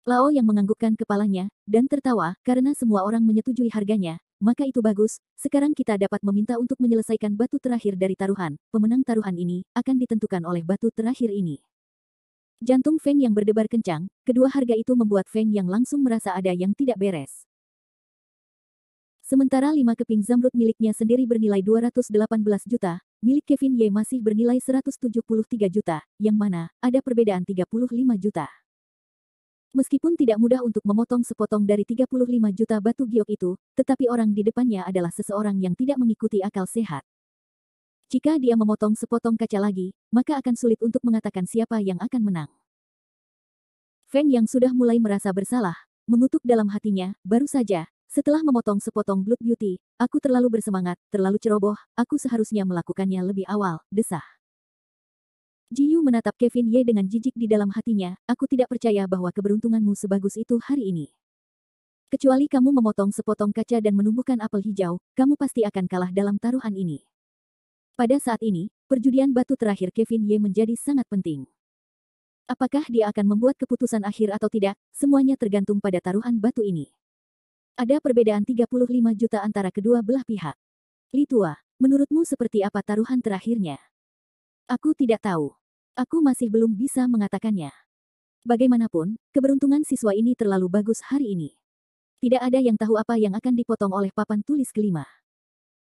Lao yang menganggukkan kepalanya, dan tertawa, karena semua orang menyetujui harganya, maka itu bagus, sekarang kita dapat meminta untuk menyelesaikan batu terakhir dari taruhan, pemenang taruhan ini, akan ditentukan oleh batu terakhir ini. Jantung Feng yang berdebar kencang, kedua harga itu membuat Feng yang langsung merasa ada yang tidak beres. Sementara 5 keping zamrud miliknya sendiri bernilai 218 juta, milik Kevin Ye masih bernilai 173 juta, yang mana ada perbedaan 35 juta. Meskipun tidak mudah untuk memotong sepotong dari 35 juta batu giok itu, tetapi orang di depannya adalah seseorang yang tidak mengikuti akal sehat. Jika dia memotong sepotong kaca lagi, maka akan sulit untuk mengatakan siapa yang akan menang. Feng yang sudah mulai merasa bersalah, mengutuk dalam hatinya, baru saja, setelah memotong sepotong Blood Beauty, aku terlalu bersemangat, terlalu ceroboh, aku seharusnya melakukannya lebih awal, desah. Jiyu menatap Kevin Ye dengan jijik di dalam hatinya, aku tidak percaya bahwa keberuntunganmu sebagus itu hari ini. Kecuali kamu memotong sepotong kaca dan menumbuhkan apel hijau, kamu pasti akan kalah dalam taruhan ini. Pada saat ini, perjudian batu terakhir Kevin Ye menjadi sangat penting. Apakah dia akan membuat keputusan akhir atau tidak, semuanya tergantung pada taruhan batu ini. Ada perbedaan 35 juta antara kedua belah pihak. Li Tua, menurutmu seperti apa taruhan terakhirnya? Aku tidak tahu. Aku masih belum bisa mengatakannya. Bagaimanapun, keberuntungan siswa ini terlalu bagus hari ini. Tidak ada yang tahu apa yang akan dipotong oleh papan tulis kelima.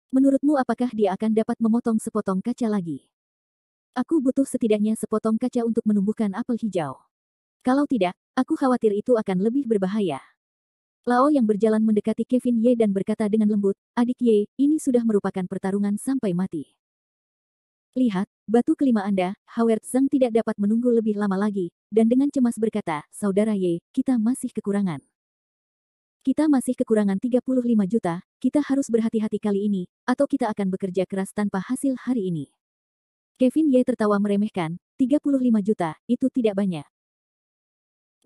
Menurutmu apakah dia akan dapat memotong sepotong kaca lagi? Aku butuh setidaknya sepotong kaca untuk menumbuhkan apel hijau. Kalau tidak, aku khawatir itu akan lebih berbahaya. Lao yang berjalan mendekati Kevin Ye dan berkata dengan lembut, adik Ye, ini sudah merupakan pertarungan sampai mati. Lihat, batu kelima Anda, Howard Zhang tidak dapat menunggu lebih lama lagi, dan dengan cemas berkata, saudara Ye, kita masih kekurangan. Kita masih kekurangan 35 juta, kita harus berhati-hati kali ini, atau kita akan bekerja keras tanpa hasil hari ini. Kevin Ye tertawa meremehkan, 35 juta, itu tidak banyak.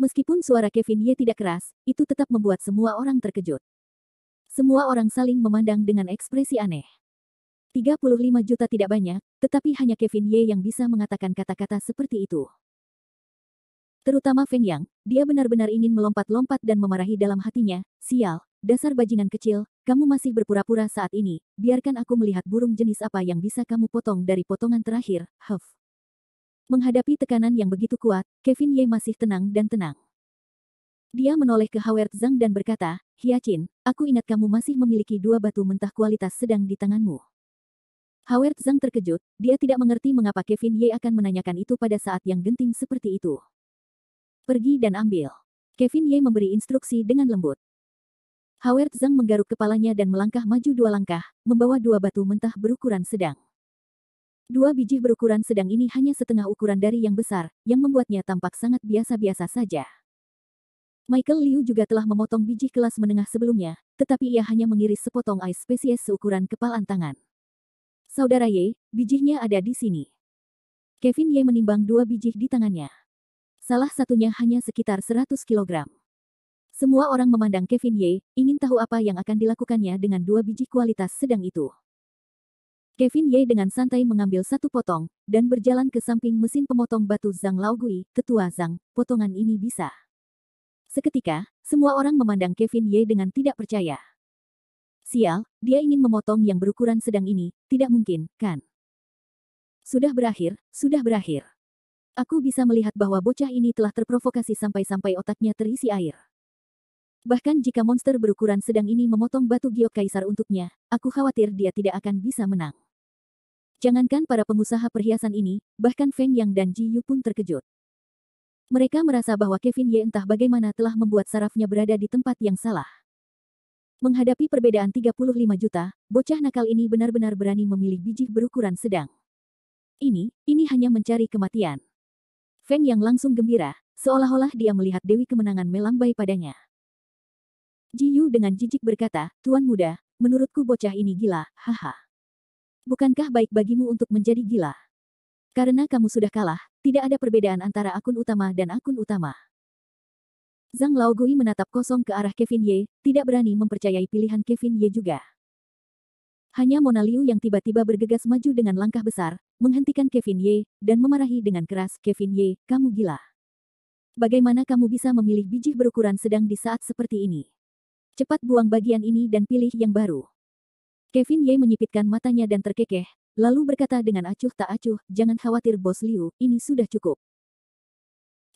Meskipun suara Kevin Ye tidak keras, itu tetap membuat semua orang terkejut. Semua orang saling memandang dengan ekspresi aneh. 35 juta tidak banyak, tetapi hanya Kevin Ye yang bisa mengatakan kata-kata seperti itu. Terutama Feng Yang, dia benar-benar ingin melompat-lompat dan memarahi dalam hatinya, sial, dasar bajingan kecil, kamu masih berpura-pura saat ini, biarkan aku melihat burung jenis apa yang bisa kamu potong dari potongan terakhir, huff. Menghadapi tekanan yang begitu kuat, Kevin Ye masih tenang dan tenang. Dia menoleh ke Howard Zhang dan berkata, Hyacin, aku ingat kamu masih memiliki 2 batu mentah kualitas sedang di tanganmu. Howard Zhang terkejut, dia tidak mengerti mengapa Kevin Ye akan menanyakan itu pada saat yang genting seperti itu. Pergi dan ambil. Kevin Ye memberi instruksi dengan lembut. Howard Zhang menggaruk kepalanya dan melangkah maju 2 langkah, membawa 2 batu mentah berukuran sedang. 2 biji berukuran sedang ini hanya setengah ukuran dari yang besar, yang membuatnya tampak sangat biasa-biasa saja. Michael Liu juga telah memotong biji kelas menengah sebelumnya, tetapi ia hanya mengiris sepotong ais spesies seukuran kepalan tangan. Saudara Ye, bijinya ada di sini. Kevin Ye menimbang 2 biji di tangannya. Salah satunya hanya sekitar 100 kilogram. Semua orang memandang Kevin Ye, ingin tahu apa yang akan dilakukannya dengan 2 biji kualitas sedang itu. Kevin Ye dengan santai mengambil 1 potong, dan berjalan ke samping mesin pemotong batu Zhang Laogui, tetua Zhang, potongan ini bisa. Seketika, semua orang memandang Kevin Ye dengan tidak percaya. Sial, dia ingin memotong yang berukuran sedang ini, tidak mungkin, kan? Sudah berakhir, sudah berakhir. Aku bisa melihat bahwa bocah ini telah terprovokasi sampai-sampai otaknya terisi air. Bahkan jika monster berukuran sedang ini memotong batu giok kaisar untuknya, aku khawatir dia tidak akan bisa menang. Jangankan para pengusaha perhiasan ini, bahkan Feng Yang dan Ji Yu pun terkejut. Mereka merasa bahwa Kevin Ye entah bagaimana telah membuat sarafnya berada di tempat yang salah. Menghadapi perbedaan 35 juta, bocah nakal ini benar-benar berani memilih biji berukuran sedang. Ini hanya mencari kematian. Feng Yang langsung gembira, seolah-olah dia melihat Dewi Kemenangan melambai padanya. Ji Yu dengan jijik berkata, Tuan muda, menurutku bocah ini gila, haha. Bukankah baik bagimu untuk menjadi gila? Karena kamu sudah kalah, tidak ada perbedaan antara akun utama dan akun utama. Zhang Laogui menatap kosong ke arah Kevin Ye, tidak berani mempercayai pilihan Kevin Ye juga. Hanya Mona Liu yang tiba-tiba bergegas maju dengan langkah besar, menghentikan Kevin Ye, dan memarahi dengan keras, Kevin Ye, kamu gila. Bagaimana kamu bisa memilih biji berukuran sedang di saat seperti ini? Cepat buang bagian ini dan pilih yang baru. Kevin Ye menyipitkan matanya dan terkekeh, lalu berkata dengan acuh tak acuh, jangan khawatir Bos Liu, ini sudah cukup.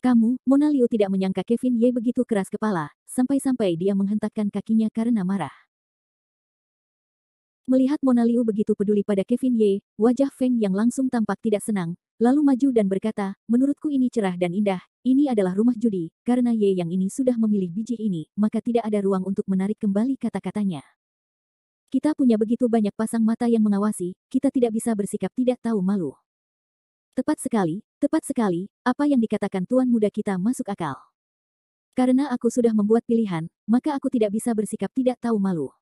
Kamu, Mona Liu tidak menyangka Kevin Ye begitu keras kepala, sampai-sampai dia menghentakkan kakinya karena marah. Melihat Mona Liu begitu peduli pada Kevin Ye, wajah Feng yang langsung tampak tidak senang, lalu maju dan berkata, menurutku ini cerah dan indah, ini adalah rumah judi, karena Ye yang ini sudah memilih biji ini, maka tidak ada ruang untuk menarik kembali kata-katanya. Kita punya begitu banyak pasang mata yang mengawasi, kita tidak bisa bersikap tidak tahu malu. Tepat sekali, apa yang dikatakan tuan muda kita masuk akal. Karena aku sudah membuat pilihan, maka aku tidak bisa bersikap tidak tahu malu.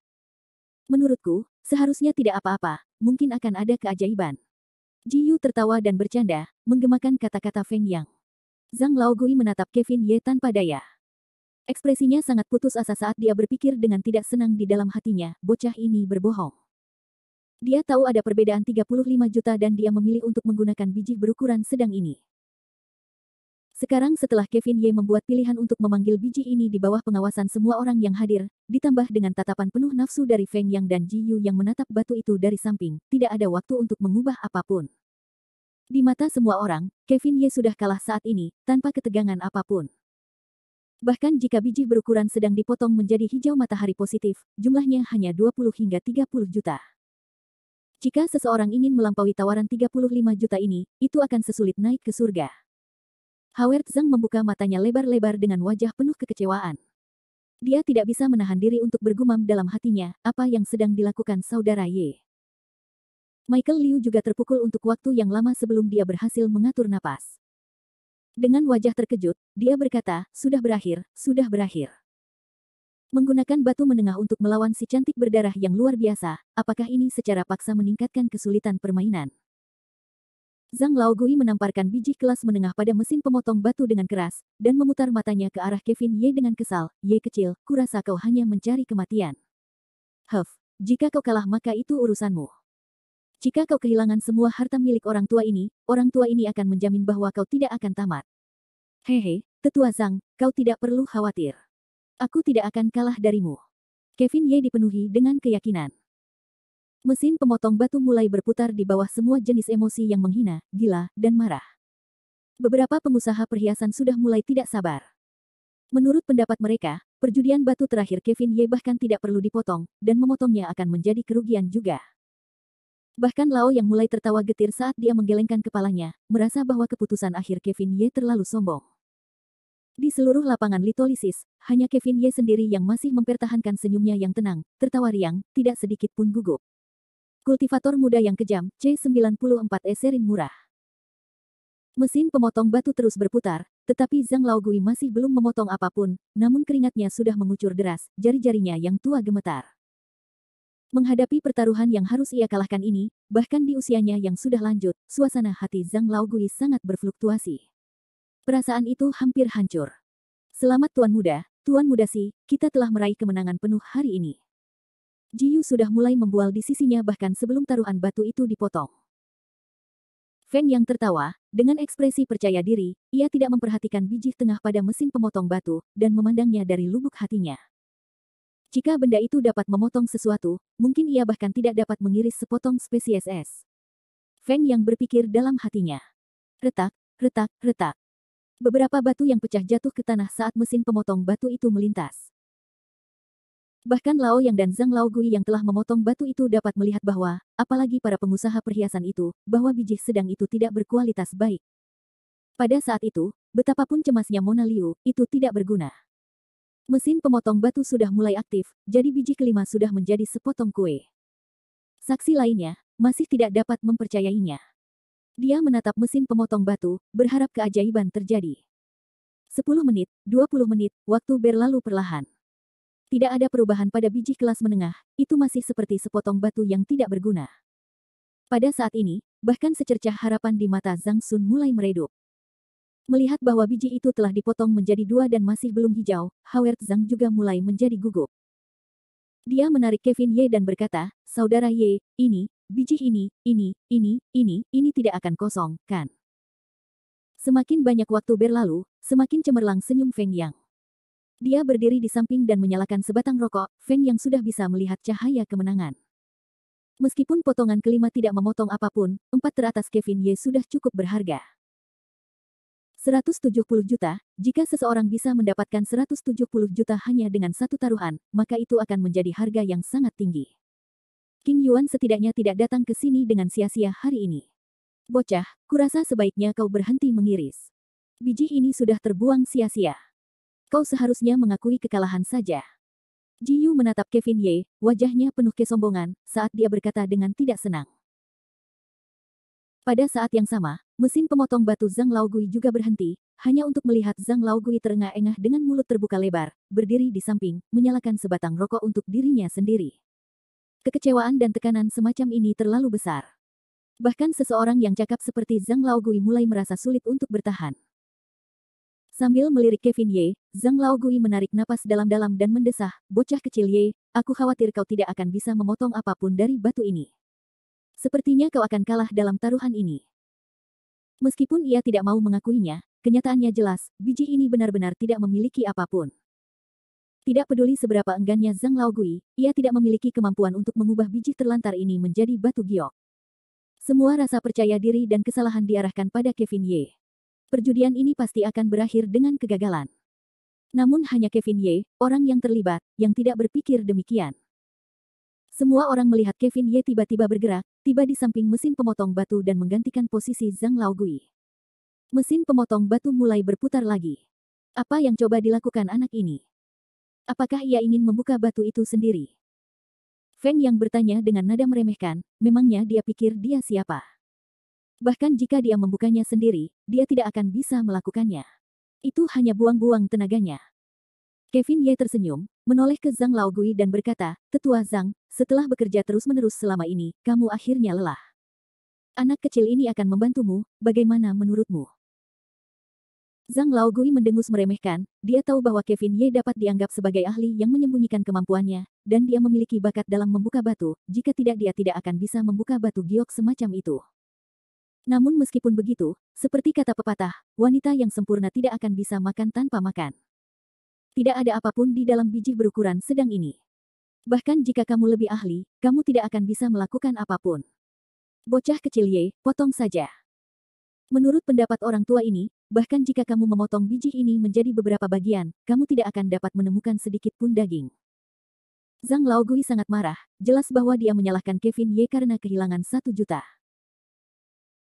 Menurutku, seharusnya tidak apa-apa, mungkin akan ada keajaiban. Ji Yu tertawa dan bercanda, menggemakan kata-kata Feng Yang. Zhang Laogui menatap Kevin Ye tanpa daya. Ekspresinya sangat putus asa saat dia berpikir dengan tidak senang di dalam hatinya, bocah ini berbohong. Dia tahu ada perbedaan 35 juta dan dia memilih untuk menggunakan biji berukuran sedang ini. Sekarang setelah Kevin Ye membuat pilihan untuk memanggil biji ini di bawah pengawasan semua orang yang hadir, ditambah dengan tatapan penuh nafsu dari Feng Yang dan Ji Yu yang menatap batu itu dari samping, tidak ada waktu untuk mengubah apapun. Di mata semua orang, Kevin Ye sudah kalah saat ini, tanpa ketegangan apapun. Bahkan jika biji berukuran sedang dipotong menjadi hijau matahari positif, jumlahnya hanya 20 hingga 30 juta. Jika seseorang ingin melampaui tawaran 35 juta ini, itu akan sesulit naik ke surga. Howard Zhang membuka matanya lebar-lebar dengan wajah penuh kekecewaan. Dia tidak bisa menahan diri untuk bergumam dalam hatinya, apa yang sedang dilakukan saudara Ye. Michael Liu juga terpukul untuk waktu yang lama sebelum dia berhasil mengatur napas. Dengan wajah terkejut, dia berkata, sudah berakhir, sudah berakhir. Menggunakan batu menengah untuk melawan si cantik berdarah yang luar biasa, apakah ini secara paksa meningkatkan kesulitan permainan? Zhang Laogui menamparkan biji kelas menengah pada mesin pemotong batu dengan keras, dan memutar matanya ke arah Kevin Ye dengan kesal, Ye kecil, kurasa kau hanya mencari kematian. Jika kau kalah maka itu urusanmu. Jika kau kehilangan semua harta milik orang tua ini akan menjamin bahwa kau tidak akan tamat. Hehe, Tetua Zhang, kau tidak perlu khawatir. Aku tidak akan kalah darimu. Kevin Ye dipenuhi dengan keyakinan. Mesin pemotong batu mulai berputar di bawah semua jenis emosi yang menghina, gila, dan marah. Beberapa pengusaha perhiasan sudah mulai tidak sabar. Menurut pendapat mereka, perjudian batu terakhir Kevin Ye bahkan tidak perlu dipotong, dan memotongnya akan menjadi kerugian juga. Bahkan Lao yang mulai tertawa getir saat dia menggelengkan kepalanya, merasa bahwa keputusan akhir Kevin Ye terlalu sombong. Di seluruh lapangan litolisis, hanya Kevin Ye sendiri yang masih mempertahankan senyumnya yang tenang, tertawa riang, tidak sedikit pun gugup. Kultivator muda yang kejam, C94 Eserin murah. Mesin pemotong batu terus berputar, tetapi Zhang Laogui masih belum memotong apapun, namun keringatnya sudah mengucur deras, jari-jarinya yang tua gemetar. Menghadapi pertaruhan yang harus ia kalahkan ini, bahkan di usianya yang sudah lanjut, suasana hati Zhang Laogui sangat berfluktuasi. Perasaan itu hampir hancur. Selamat Tuan Muda Si, kita telah meraih kemenangan penuh hari ini. Jiyu sudah mulai membual di sisinya bahkan sebelum taruhan batu itu dipotong. Feng yang tertawa, dengan ekspresi percaya diri, ia tidak memperhatikan biji tengah pada mesin pemotong batu, dan memandangnya dari lubuk hatinya. Jika benda itu dapat memotong sesuatu, mungkin ia bahkan tidak dapat mengiris sepotong spesies es. Feng yang berpikir dalam hatinya. Retak, retak, retak. Beberapa batu yang pecah jatuh ke tanah saat mesin pemotong batu itu melintas. Bahkan Lao Yang dan Zhang Laogui yang telah memotong batu itu dapat melihat bahwa, apalagi para pengusaha perhiasan itu, bahwa biji sedang itu tidak berkualitas baik. Pada saat itu, betapapun cemasnya Mona Liu, itu tidak berguna. Mesin pemotong batu sudah mulai aktif, jadi biji kelima sudah menjadi sepotong kue. Saksi lainnya, masih tidak dapat mempercayainya. Dia menatap mesin pemotong batu, berharap keajaiban terjadi. 10 menit, 20 menit, waktu berlalu perlahan. Tidak ada perubahan pada biji kelas menengah, itu masih seperti sepotong batu yang tidak berguna. Pada saat ini, bahkan secercah harapan di mata Zhang Sun mulai meredup. Melihat bahwa biji itu telah dipotong menjadi dua dan masih belum hijau, Howard Zhang juga mulai menjadi gugup. Dia menarik Kevin Ye dan berkata, Saudara Ye, biji ini tidak akan kosong, kan? Semakin banyak waktu berlalu, semakin cemerlang senyum Feng Yang. Dia berdiri di samping dan menyalakan sebatang rokok, Feng Yang sudah bisa melihat cahaya kemenangan. Meskipun potongan kelima tidak memotong apapun, 4 teratas Kevin Ye sudah cukup berharga. 170 juta, jika seseorang bisa mendapatkan 170 juta hanya dengan satu taruhan, maka itu akan menjadi harga yang sangat tinggi. King Yuan setidaknya tidak datang ke sini dengan sia-sia hari ini. Bocah, kurasa sebaiknya kau berhenti mengiris. Biji ini sudah terbuang sia-sia. Kau seharusnya mengakui kekalahan saja. Jiyu menatap Kevin Ye, wajahnya penuh kesombongan, saat dia berkata dengan tidak senang. Pada saat yang sama, mesin pemotong batu Zhang Laogui juga berhenti, hanya untuk melihat Zhang Laogui terengah-engah dengan mulut terbuka lebar, berdiri di samping, menyalakan sebatang rokok untuk dirinya sendiri. Kekecewaan dan tekanan semacam ini terlalu besar. Bahkan seseorang yang cakap seperti Zhang Laogui mulai merasa sulit untuk bertahan. Sambil melirik Kevin Ye, Zhang Laogui menarik napas dalam-dalam dan mendesah, bocah kecil Ye, aku khawatir kau tidak akan bisa memotong apapun dari batu ini. Sepertinya kau akan kalah dalam taruhan ini. Meskipun ia tidak mau mengakuinya, kenyataannya jelas, biji ini benar-benar tidak memiliki apapun. Tidak peduli seberapa enggannya Zhang Laogui, ia tidak memiliki kemampuan untuk mengubah biji terlantar ini menjadi batu giok. Semua rasa percaya diri dan kesalahan diarahkan pada Kevin Ye. Perjudian ini pasti akan berakhir dengan kegagalan. Namun hanya Kevin Ye, orang yang terlibat, yang tidak berpikir demikian. Semua orang melihat Kevin Ye tiba-tiba bergerak, tiba di samping mesin pemotong batu dan menggantikan posisi Zhang Laogui. Mesin pemotong batu mulai berputar lagi. Apa yang coba dilakukan anak ini? Apakah ia ingin membuka batu itu sendiri? Feng yang bertanya dengan nada meremehkan, memangnya dia pikir dia siapa? Bahkan jika dia membukanya sendiri, dia tidak akan bisa melakukannya. Itu hanya buang-buang tenaganya. Kevin Ye tersenyum, menoleh ke Zhang Laogui dan berkata, Tetua Zhang, setelah bekerja terus-menerus selama ini, kamu akhirnya lelah. Anak kecil ini akan membantumu, bagaimana menurutmu? Zhang Laogui mendengus meremehkan, dia tahu bahwa Kevin Ye dapat dianggap sebagai ahli yang menyembunyikan kemampuannya, dan dia memiliki bakat dalam membuka batu, jika tidak dia tidak akan bisa membuka batu giok semacam itu. Namun meskipun begitu, seperti kata pepatah, wanita yang sempurna tidak akan bisa makan tanpa makan. Tidak ada apapun di dalam biji berukuran sedang ini. Bahkan jika kamu lebih ahli, kamu tidak akan bisa melakukan apapun. Bocah kecil Ye, potong saja. Menurut pendapat orang tua ini, bahkan jika kamu memotong biji ini menjadi beberapa bagian, kamu tidak akan dapat menemukan sedikit pun daging. Zhang Laogui sangat marah, jelas bahwa dia menyalahkan Kevin Ye karena kehilangan 1 juta.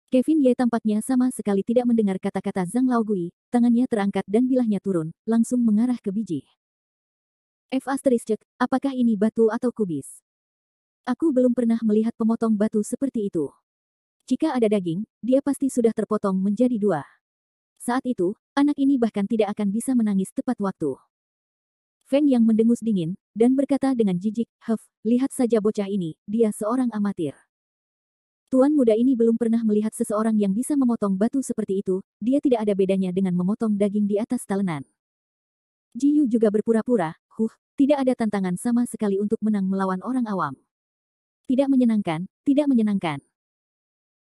Kevin Ye tampaknya sama sekali tidak mendengar kata-kata Zhang Laogui, tangannya terangkat dan bilahnya turun, langsung mengarah ke biji. Apakah ini batu atau kubis? Aku belum pernah melihat pemotong batu seperti itu. Jika ada daging, dia pasti sudah terpotong menjadi 2. Saat itu, anak ini bahkan tidak akan bisa menangis tepat waktu. Feng yang mendengus dingin, dan berkata dengan jijik, lihat saja bocah ini, dia seorang amatir. Tuan muda ini belum pernah melihat seseorang yang bisa memotong batu seperti itu, dia tidak ada bedanya dengan memotong daging di atas talenan. Ji Yu juga berpura-pura, tidak ada tantangan sama sekali untuk menang melawan orang awam. Tidak menyenangkan, tidak menyenangkan.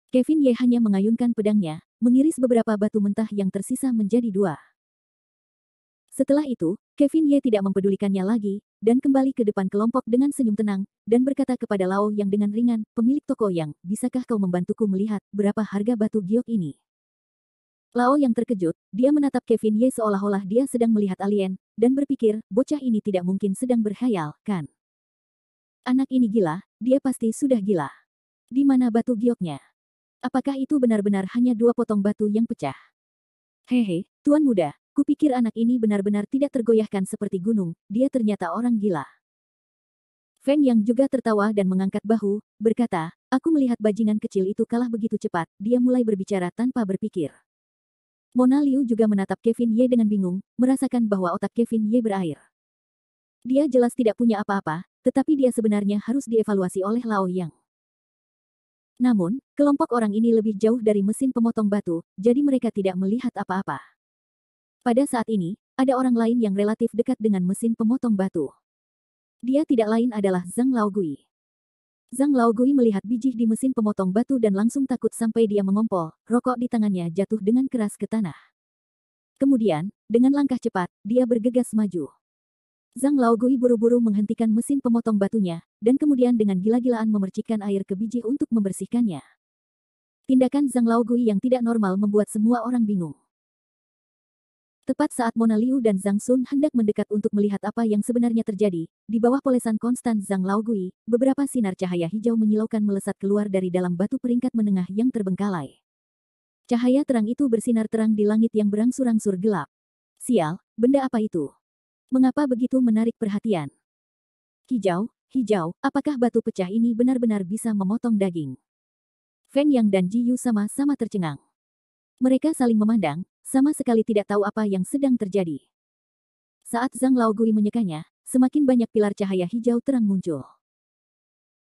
Kevin Ye hanya mengayunkan pedangnya, mengiris beberapa batu mentah yang tersisa menjadi 2. Setelah itu, Kevin Ye tidak mempedulikannya lagi, dan kembali ke depan kelompok dengan senyum tenang, dan berkata kepada Lao yang dengan ringan, pemilik toko yang, bisakah kau membantuku melihat berapa harga batu giok ini? Lao yang terkejut, dia menatap Kevin Ye seolah-olah dia sedang melihat alien, dan berpikir, bocah ini tidak mungkin sedang berkhayal, kan? Anak ini gila, dia pasti sudah gila. Di mana batu gioknya? Apakah itu benar-benar hanya 2 potong batu yang pecah? Hehe, tuan muda, kupikir anak ini benar-benar tidak tergoyahkan seperti gunung, dia ternyata orang gila. Feng yang juga tertawa dan mengangkat bahu, berkata, aku melihat bajingan kecil itu kalah begitu cepat, dia mulai berbicara tanpa berpikir. Mona Liu juga menatap Kevin Ye dengan bingung, merasakan bahwa otak Kevin Ye berair. Dia jelas tidak punya apa-apa, tetapi dia sebenarnya harus dievaluasi oleh Lao Yang. Namun, kelompok orang ini lebih jauh dari mesin pemotong batu, jadi mereka tidak melihat apa-apa. Pada saat ini, ada orang lain yang relatif dekat dengan mesin pemotong batu. Dia tidak lain adalah Zhang Laogui. Zhang Laogui melihat biji di mesin pemotong batu dan langsung takut sampai dia mengompol, rokok di tangannya jatuh dengan keras ke tanah. Kemudian, dengan langkah cepat, dia bergegas maju. Zhang Laogui buru-buru menghentikan mesin pemotong batunya, dan kemudian dengan gila-gilaan memercikkan air ke biji untuk membersihkannya. Tindakan Zhang Laogui yang tidak normal membuat semua orang bingung. Tepat saat Mona Liu dan Zhang Sun hendak mendekat untuk melihat apa yang sebenarnya terjadi, di bawah polesan konstan Zhang Laogui, beberapa sinar cahaya hijau menyilaukan melesat keluar dari dalam batu peringkat menengah yang terbengkalai. Cahaya terang itu bersinar terang di langit yang berangsur-angsur gelap. Sial, benda apa itu? Mengapa begitu menarik perhatian? Hijau, apakah batu pecah ini benar-benar bisa memotong daging? Feng Yang dan Ji Yu sama-sama tercengang. Mereka saling memandang, sama sekali tidak tahu apa yang sedang terjadi. Saat Zhang Laogui menyekanya, semakin banyak pilar cahaya hijau terang muncul.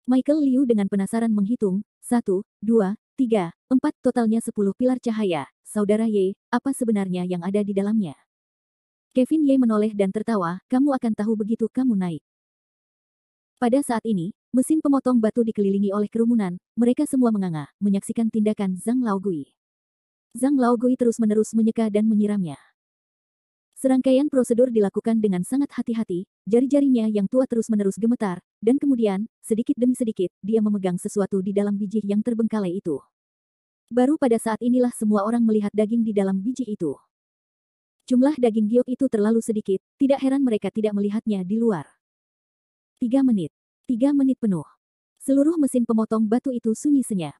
Michael Liu dengan penasaran menghitung, 1, 2, 3, 4, totalnya 10 pilar cahaya. Saudara Ye, apa sebenarnya yang ada di dalamnya? Kevin Ye menoleh dan tertawa, kamu akan tahu begitu kamu naik. Pada saat ini, mesin pemotong batu dikelilingi oleh kerumunan, mereka semua menganga, menyaksikan tindakan Zhang Laogui. Zhang Laogui terus-menerus menyeka dan menyiramnya. Serangkaian prosedur dilakukan dengan sangat hati-hati, jari-jarinya yang tua terus-menerus gemetar, dan kemudian, sedikit demi sedikit, dia memegang sesuatu di dalam biji yang terbengkalai itu. Baru pada saat inilah semua orang melihat daging di dalam biji itu. Jumlah daging giok itu terlalu sedikit, tidak heran mereka tidak melihatnya di luar. 3 menit. 3 menit penuh. Seluruh mesin pemotong batu itu sunyi senyap.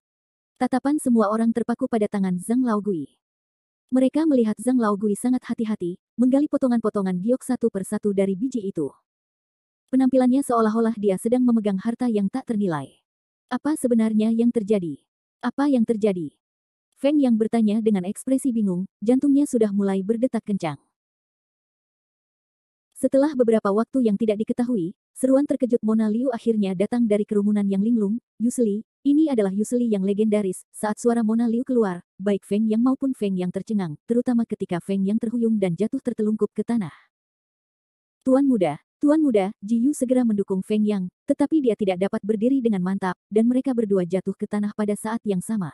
Tatapan semua orang terpaku pada tangan Zhang Laogui. Mereka melihat Zhang Laogui sangat hati-hati, menggali potongan-potongan giok satu persatu dari biji itu. Penampilannya seolah-olah dia sedang memegang harta yang tak ternilai. Apa sebenarnya yang terjadi? Apa yang terjadi? Feng yang bertanya dengan ekspresi bingung, jantungnya sudah mulai berdetak kencang. Setelah beberapa waktu yang tidak diketahui, seruan terkejut Mona Liu akhirnya datang dari kerumunan yang linglung. Yusli, ini adalah Yusli yang legendaris. Saat suara Mona Liu keluar, baik Feng Yang maupun Feng Yang tercengang, terutama ketika Feng Yang terhuyung dan jatuh tertelungkup ke tanah. Tuan muda, Ji Yu segera mendukung Feng Yang, tetapi dia tidak dapat berdiri dengan mantap, dan mereka berdua jatuh ke tanah pada saat yang sama.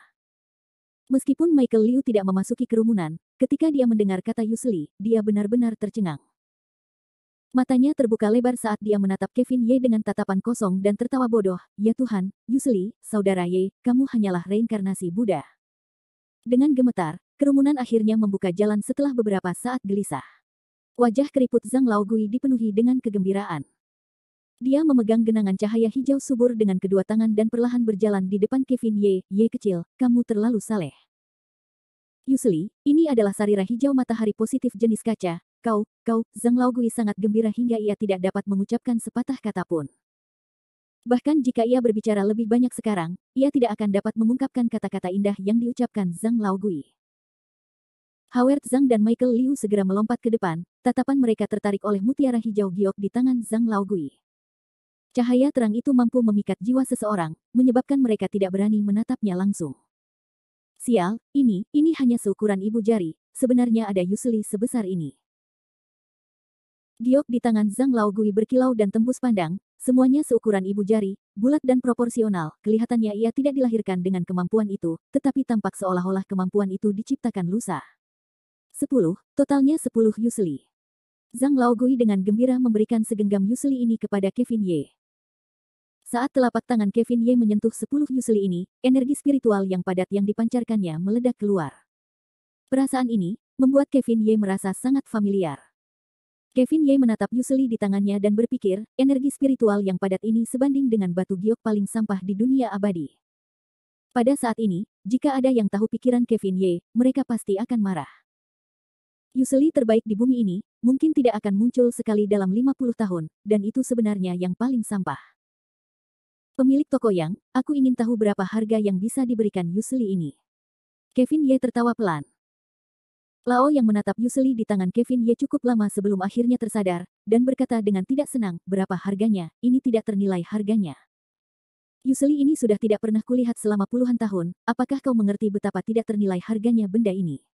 Meskipun Michael Liu tidak memasuki kerumunan, ketika dia mendengar kata Yusli, dia benar-benar tercengang. Matanya terbuka lebar saat dia menatap Kevin Ye dengan tatapan kosong dan tertawa bodoh. Ya Tuhan, Yusli, saudara Ye, kamu hanyalah reinkarnasi Buddha. Dengan gemetar, kerumunan akhirnya membuka jalan setelah beberapa saat gelisah. Wajah keriput Zhang Laogui dipenuhi dengan kegembiraan. Dia memegang genangan cahaya hijau subur dengan kedua tangan dan perlahan berjalan di depan Kevin Ye. Ye kecil, kamu terlalu saleh. Yusli, ini adalah sarira hijau matahari positif jenis kaca. Kau, Zhang Laogui sangat gembira hingga ia tidak dapat mengucapkan sepatah kata pun. Bahkan jika ia berbicara lebih banyak sekarang, ia tidak akan dapat mengungkapkan kata-kata indah yang diucapkan Zhang Laogui. Howard Zhang dan Michael Liu segera melompat ke depan, tatapan mereka tertarik oleh mutiara hijau giok di tangan Zhang Laogui. Cahaya terang itu mampu memikat jiwa seseorang, menyebabkan mereka tidak berani menatapnya langsung. Sial, ini hanya seukuran ibu jari, sebenarnya ada Yusli sebesar ini. Giok di tangan Zhang Laogui berkilau dan tembus pandang, semuanya seukuran ibu jari, bulat dan proporsional. Kelihatannya ia tidak dilahirkan dengan kemampuan itu, tetapi tampak seolah-olah kemampuan itu diciptakan lusa. 10, totalnya 10 Yusli. Zhang Laogui dengan gembira memberikan segenggam Yusli ini kepada Kevin Ye. Saat telapak tangan Kevin Ye menyentuh 10 Yusli ini, energi spiritual yang padat yang dipancarkannya meledak keluar. Perasaan ini membuat Kevin Ye merasa sangat familiar. Kevin Ye menatap Yusli di tangannya dan berpikir, energi spiritual yang padat ini sebanding dengan batu giok paling sampah di dunia abadi. Pada saat ini, jika ada yang tahu pikiran Kevin Ye, mereka pasti akan marah. Yusli terbaik di bumi ini, mungkin tidak akan muncul sekali dalam 50 tahun, dan itu sebenarnya yang paling sampah. Pemilik toko Yang, aku ingin tahu berapa harga yang bisa diberikan Yusli ini. Kevin Ye tertawa pelan. Lao yang menatap Yusli di tangan Kevin Ye cukup lama sebelum akhirnya tersadar, dan berkata dengan tidak senang, berapa harganya, ini tidak ternilai harganya. Yusli ini sudah tidak pernah kulihat selama puluhan tahun, apakah kau mengerti betapa tidak ternilai harganya benda ini?